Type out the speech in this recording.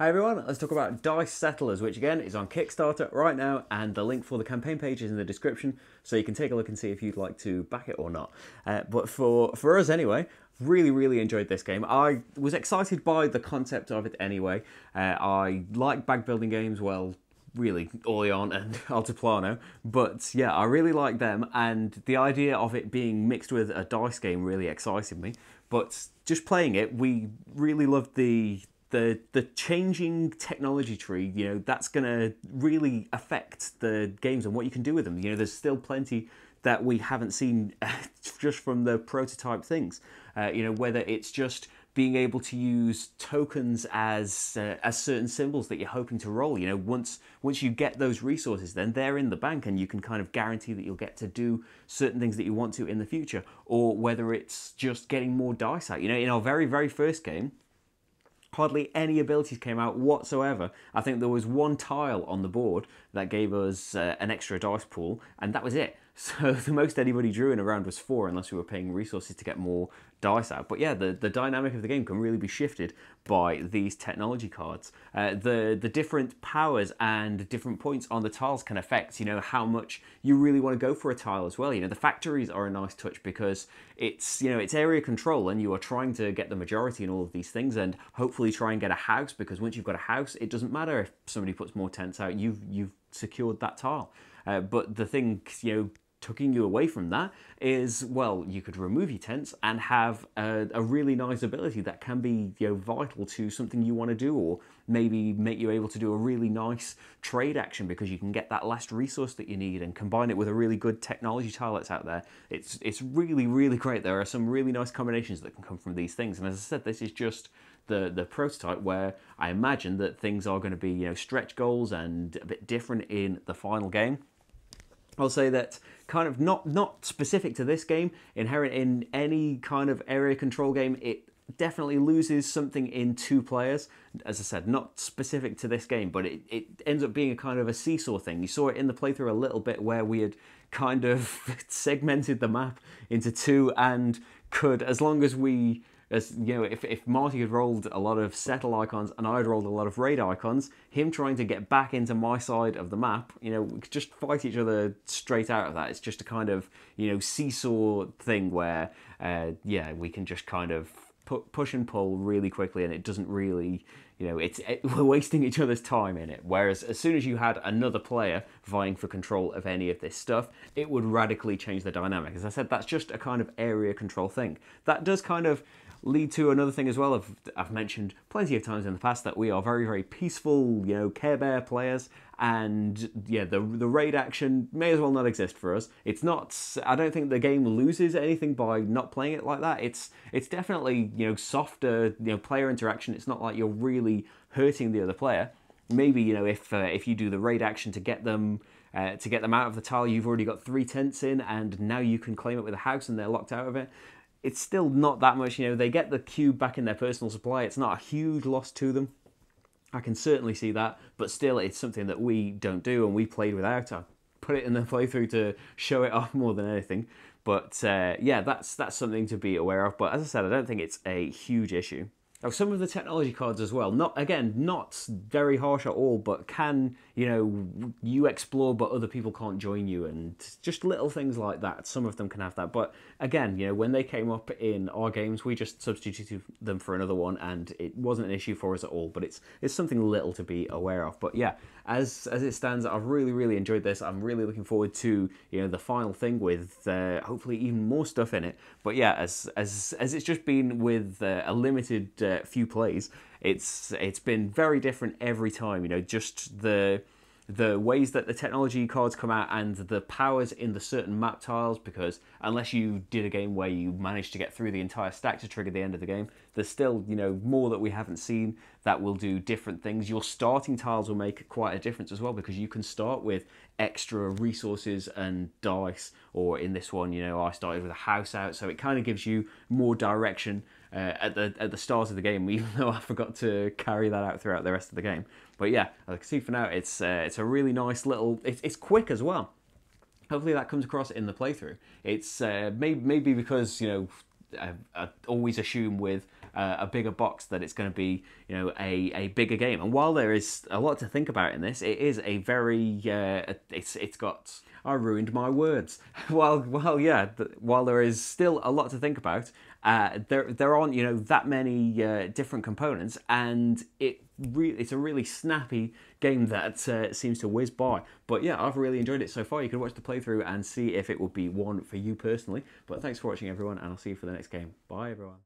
Hi everyone, let's talk about Dice Settlers, which again is on Kickstarter right now, and the link for the campaign page is in the description, so you can take a look and see if you'd like to back it or not. But for us anyway, really enjoyed this game. I was excited by the concept of it anyway. I like bag building games, well, really Orlean and Altiplano, but yeah, I really like them, and the idea of it being mixed with a dice game really excited me. But just playing it, we really loved the changing technology tree. You know, that's going to really affect the games and what you can do with them. You know, there's still plenty that we haven't seen just from the prototype things. You know, whether it's just being able to use tokens as certain symbols that you're hoping to roll. You know, once you get those resources, then they're in the bank and you can kind of guarantee that you'll get to do certain things that you want to in the future. Or whether it's just getting more dice out. You know, in our very first game, hardly any abilities came out whatsoever. I think there was one tile on the board that gave us an extra dice pool, and that was it. So the most anybody drew in a round was 4, unless we were paying resources to get more dice out. But yeah, the dynamic of the game can really be shifted by these technology cards. The different powers and different points on the tiles can affect, you know, how much you really want to go for a tile as well. You know, the factories are a nice touch because it's, you know, it's area control and you are trying to get the majority in all of these things and hopefully try and get a house, because once you've got a house, it doesn't matter if somebody puts more tents out, you've secured that tile. But the thing, you know, tucking you away from that is, well, you could remove your tents and have a really nice ability that can be, you know, vital to something you want to do, or maybe make you able to do a really nice trade action because you can get that last resource that you need and combine it with a really good technology tile that's out there. It's really great. There are some really nice combinations that can come from these things, and as I said, this is just the prototype, where I imagine that things are going to be, you know, stretch goals and a bit different in the final game. I'll say that kind of not specific to this game, inherent in any kind of area control game, it definitely loses something in 2 players. As I said, not specific to this game, but it ends up being a kind of a seesaw thing. You saw it in the playthrough a little bit where we had kind of segmented the map into 2 and could, as long as we, as you know, if Marty had rolled a lot of settle icons and I'd rolled a lot of raid icons, him trying to get back into my side of the map, you know, we could just fight each other straight out of that. It's just a kind of, you know, seesaw thing where, yeah, we can just kind of push and pull really quickly, and it doesn't really, you know, we're wasting each other's time in it. Whereas as soon as you had another player vying for control of any of this stuff, it would radically change the dynamic. As I said, that's just a kind of area control thing. That does kind of lead to another thing as well. I've mentioned plenty of times in the past that we are very peaceful, you know, Care Bear players, and yeah, the raid action may as well not exist for us. It's not, I don't think the game loses anything by not playing it like that. It's definitely, you know, softer, you know, player interaction. It's not like you're really hurting the other player. Maybe, you know, if you do the raid action to get them out of the tile, you've already got 3 tents in, and now you can claim it with a house and they're locked out of it. It's still not that much, you know, they get the cube back in their personal supply. It's not a huge loss to them. I can certainly see that, but still it's something that we don't do and we played without. I put it in the playthrough to show it off more than anything. But yeah, that's something to be aware of. But as I said, I don't think it's a huge issue. Now, some of the technology cards as well, not very harsh at all, but can, you know, you explore but other people can't join you, and just little things like that. Some of them can have that, but again, you know, when they came up in our games, we just substituted them for another one, and it wasn't an issue for us at all. But it's something little to be aware of. But yeah, as it stands, I've really enjoyed this. I'm really looking forward to, you know, the final thing with hopefully even more stuff in it. But yeah, as it's just been with a limited few plays, it's been very different every time. You know, just the ways that the technology cards come out and the powers in the certain map tiles, because unless you did a game where you managed to get through the entire stack to trigger the end of the game, there's still, you know, more that we haven't seen that will do different things. Your starting tiles will make quite a difference as well, because you can start with extra resources and dice, or in this one, you know, I started with a house out, so it kind of gives you more direction at the start of the game, even though I forgot to carry that out throughout the rest of the game. But yeah, as I can see for now, it's a really nice little, it's quick as well. Hopefully that comes across in the playthrough. It's maybe because, you know, I always assume with a bigger box, that it's going to be, you know, a bigger game. And while there is a lot to think about in this, it is a very it's got, I ruined my words. While there is still a lot to think about, there aren't, you know, that many different components, and it's a really snappy game that seems to whiz by. But yeah, I've really enjoyed it so far. You can watch the playthrough and see if it would be one for you personally. But thanks for watching, everyone, and I'll see you for the next game. Bye, everyone.